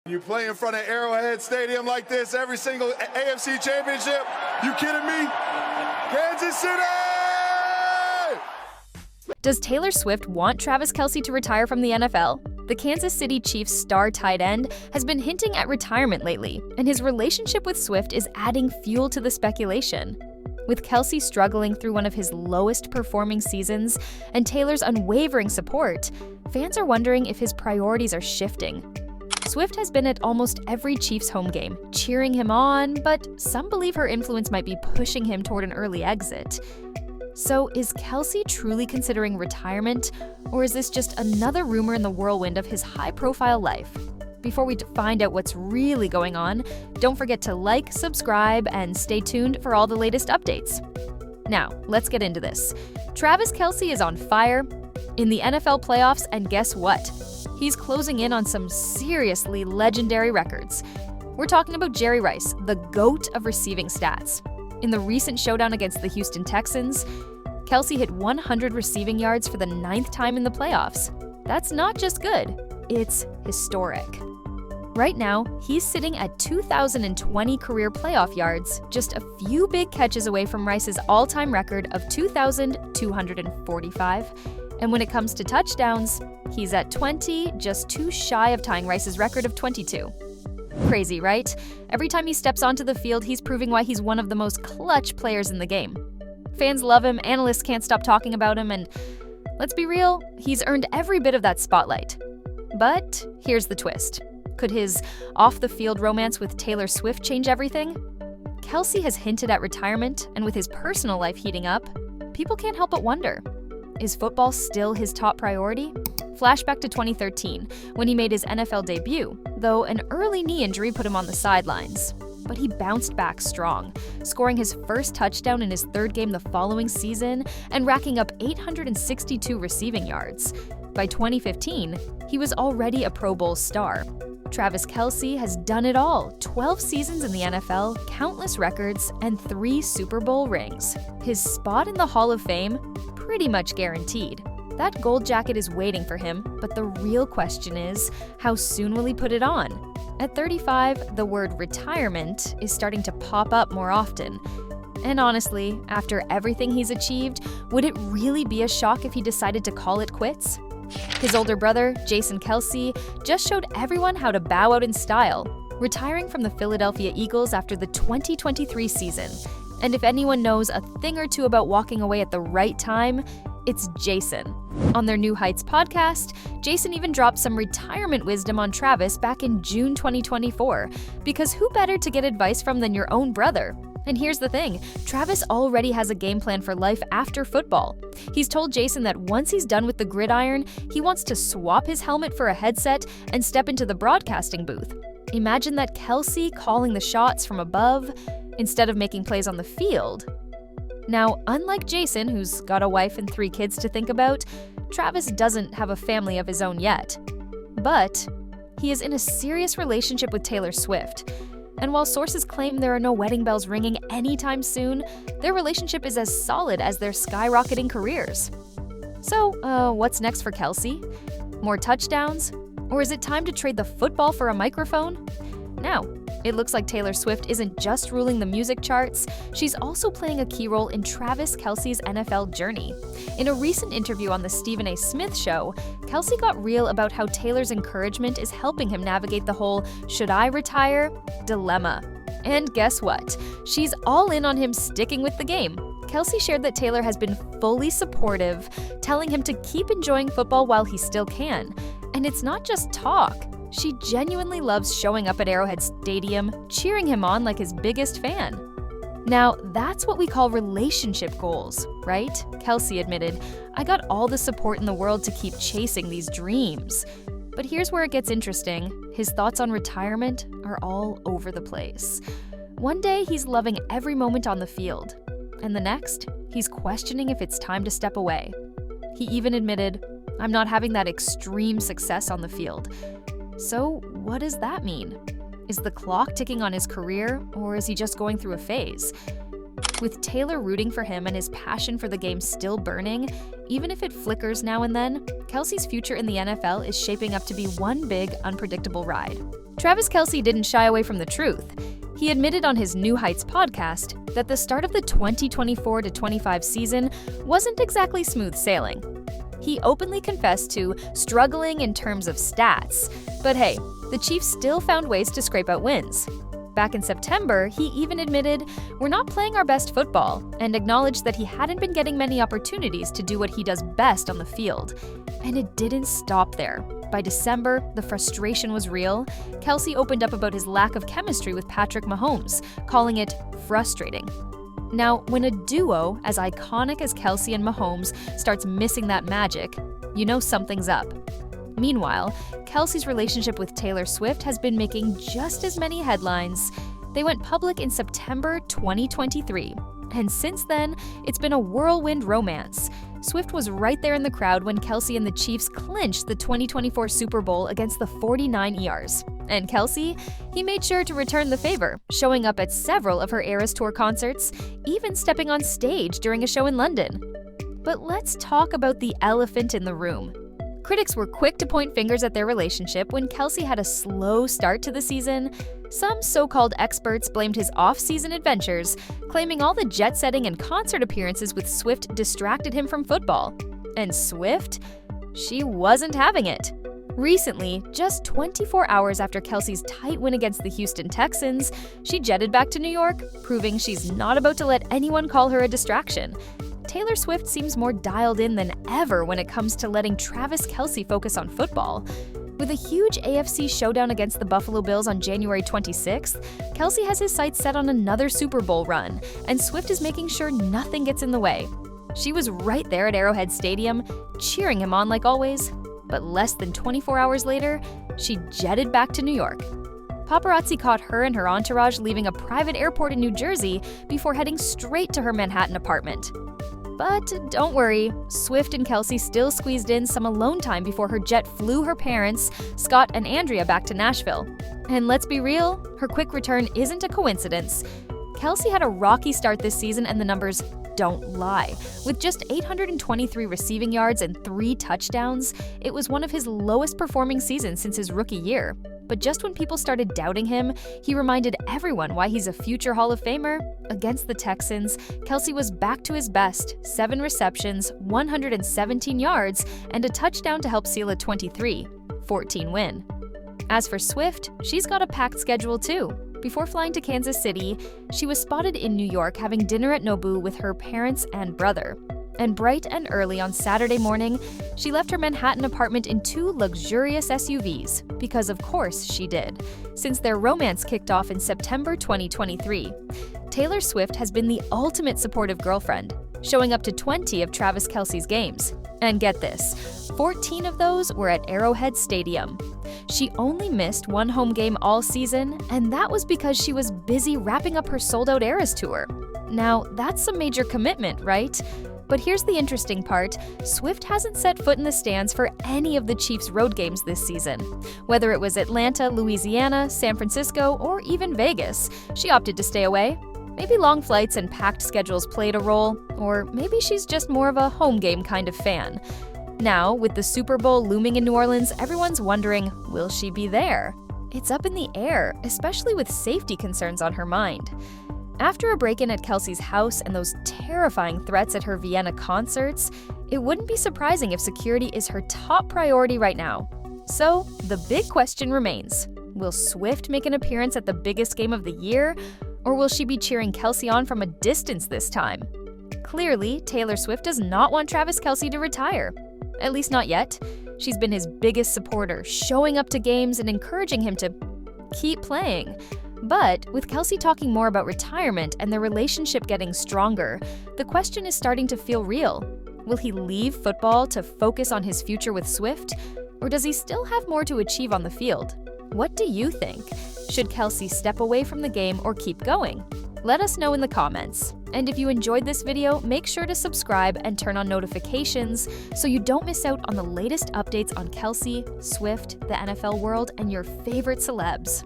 You play in front of Arrowhead Stadium like this every single AFC championship? You kidding me? Kansas City! Does Taylor Swift want Travis Kelce to retire from the NFL? The Kansas City Chiefs star tight end has been hinting at retirement lately, and his relationship with Swift is adding fuel to the speculation. With Kelce struggling through one of his lowest performing seasons and Taylor's unwavering support, fans are wondering if his priorities are shifting. Swift has been at almost every Chiefs home game, cheering him on, but some believe her influence might be pushing him toward an early exit. So is Kelce truly considering retirement, or is this just another rumor in the whirlwind of his high-profile life? Before we find out what's really going on, don't forget to like, subscribe, and stay tuned for all the latest updates. Now, let's get into this. Travis Kelce is on fire in the NFL playoffs, and guess what? He's closing in on some seriously legendary records. We're talking about Jerry Rice, the GOAT of receiving stats. In the recent showdown against the Houston Texans, Kelce hit 100 receiving yards for the 9th time in the playoffs. That's not just good, it's historic. Right now, he's sitting at 2,020 career playoff yards, just a few big catches away from Rice's all-time record of 2,245. And when it comes to touchdowns, he's at 20, just too shy of tying Rice's record of 22. Crazy, right? Every time he steps onto the field, he's proving why he's one of the most clutch players in the game. Fans love him, analysts can't stop talking about him, and let's be real, he's earned every bit of that spotlight. But here's the twist. Could his off-the-field romance with Taylor Swift change everything? Kelce has hinted at retirement, and with his personal life heating up, people can't help but wonder, is football still his top priority? Flashback to 2013, when he made his NFL debut, though an early knee injury put him on the sidelines. But he bounced back strong, scoring his first touchdown in his 3rd game the following season and racking up 862 receiving yards. By 2015, he was already a Pro Bowl star. Travis Kelce has done it all: 12 seasons in the NFL, countless records, and 3 Super Bowl rings. His spot in the Hall of Fame? Pretty much guaranteed. That gold jacket is waiting for him, but the real question is, how soon will he put it on? At 35, the word retirement is starting to pop up more often. And honestly, after everything he's achieved, would it really be a shock if he decided to call it quits? His older brother, Jason Kelce, just showed everyone how to bow out in style, retiring from the Philadelphia Eagles after the 2023 season. And if anyone knows a thing or two about walking away at the right time, it's Jason. On their New Heights podcast, Jason even dropped some retirement wisdom on Travis back in June 2024, because who better to get advice from than your own brother? And here's the thing, Travis already has a game plan for life after football. He's told Jason that once he's done with the gridiron, he wants to swap his helmet for a headset and step into the broadcasting booth. Imagine that Kelce calling the shots from above instead of making plays on the field. Now, unlike Jason, who's got a wife and 3 kids to think about, Travis doesn't have a family of his own yet. But he is in a serious relationship with Taylor Swift. And while sources claim there are no wedding bells ringing anytime soon, their relationship is as solid as their skyrocketing careers. So, what's next for Kelce? More touchdowns? Or is it time to trade the football for a microphone? Now, it looks like Taylor Swift isn't just ruling the music charts, she's also playing a key role in Travis Kelce's NFL journey. In a recent interview on the Stephen A. Smith Show, Kelce got real about how Taylor's encouragement is helping him navigate the whole "should I retire?" dilemma. And guess what? She's all in on him sticking with the game. Kelce shared that Taylor has been fully supportive, telling him to keep enjoying football while he still can. And it's not just talk. She genuinely loves showing up at Arrowhead Stadium, cheering him on like his biggest fan. Now, that's what we call relationship goals, right? Kelce admitted, "I got all the support in the world to keep chasing these dreams." But here's where it gets interesting. His thoughts on retirement are all over the place. One day, he's loving every moment on the field. And the next, he's questioning if it's time to step away. He even admitted, "I'm not having that extreme success on the field." So what does that mean? Is the clock ticking on his career, or is he just going through a phase? With Taylor rooting for him and his passion for the game still burning, even if it flickers now and then, Kelce's future in the NFL is shaping up to be one big, unpredictable ride. Travis Kelce didn't shy away from the truth. He admitted on his New Heights podcast that the start of the 2024-25 season wasn't exactly smooth sailing. He openly confessed to struggling in terms of stats, but hey, the Chiefs still found ways to scrape out wins. Back in September, he even admitted, "We're not playing our best football," and acknowledged that he hadn't been getting many opportunities to do what he does best on the field. And it didn't stop there. By December, the frustration was real. Kelce opened up about his lack of chemistry with Patrick Mahomes, calling it frustrating. Now, when a duo as iconic as Kelce and Mahomes starts missing that magic, you know something's up. Meanwhile, Kelce's relationship with Taylor Swift has been making just as many headlines. They went public in September 2023, and since then, it's been a whirlwind romance. Swift was right there in the crowd when Kelce and the Chiefs clinched the 2024 Super Bowl against the 49ers. And Kelce, he made sure to return the favor, showing up at several of her Eras Tour concerts, even stepping on stage during a show in London. But let's talk about the elephant in the room. Critics were quick to point fingers at their relationship when Kelce had a slow start to the season. Some so-called experts blamed his off-season adventures, claiming all the jet-setting and concert appearances with Swift distracted him from football. And Swift? She wasn't having it. Recently, just 24 hours after Kelce's tight win against the Houston Texans, she jetted back to New York, proving she's not about to let anyone call her a distraction. Taylor Swift seems more dialed in than ever when it comes to letting Travis Kelce focus on football. With a huge AFC showdown against the Buffalo Bills on January 26th, Kelce has his sights set on another Super Bowl run, and Swift is making sure nothing gets in the way. She was right there at Arrowhead Stadium, cheering him on like always, but less than 24 hours later, she jetted back to New York. Paparazzi caught her and her entourage leaving a private airport in New Jersey before heading straight to her Manhattan apartment. But don't worry, Swift and Kelce still squeezed in some alone time before her jet flew her parents, Scott and Andrea, back to Nashville. And let's be real, her quick return isn't a coincidence. Kelce had a rocky start this season and the numbers don't lie. With just 823 receiving yards and 3 touchdowns, it was one of his lowest performing seasons since his rookie year. But just when people started doubting him, he reminded everyone why he's a future Hall of Famer. Against the Texans, Kelce was back to his best, 7 receptions, 117 yards, and a touchdown to help seal a 23-14 win. As for Swift, she's got a packed schedule too. Before flying to Kansas City, she was spotted in New York having dinner at Nobu with her parents and brother. And bright and early on Saturday morning, she left her Manhattan apartment in 2 luxurious SUVs, because of course she did, since their romance kicked off in September 2023. Taylor Swift has been the ultimate supportive girlfriend, showing up to 20 of Travis Kelce's games. And get this, 14 of those were at Arrowhead Stadium. She only missed 1 home game all season, and that was because she was busy wrapping up her sold-out Eras Tour. Now, that's some major commitment, right? But here's the interesting part, Swift hasn't set foot in the stands for any of the Chiefs' road games this season. Whether it was Atlanta, Louisiana, San Francisco, or even Vegas, she opted to stay away. Maybe long flights and packed schedules played a role, or maybe she's just more of a home game kind of fan. Now, with the Super Bowl looming in New Orleans, everyone's wondering, will she be there? It's up in the air, especially with safety concerns on her mind. After a break-in at Kelce's house and those terrifying threats at her Vienna concerts, it wouldn't be surprising if security is her top priority right now. So, the big question remains, will Swift make an appearance at the biggest game of the year, or will she be cheering Kelce on from a distance this time? Clearly, Taylor Swift does not want Travis Kelce to retire. At least not yet. She's been his biggest supporter, showing up to games and encouraging him to keep playing. But with Kelce talking more about retirement and their relationship getting stronger, the question is starting to feel real. Will he leave football to focus on his future with Swift? Or does he still have more to achieve on the field? What do you think? Should Kelce step away from the game or keep going? Let us know in the comments. And if you enjoyed this video, make sure to subscribe and turn on notifications so you don't miss out on the latest updates on Kelce, Swift, the NFL world, and your favorite celebs.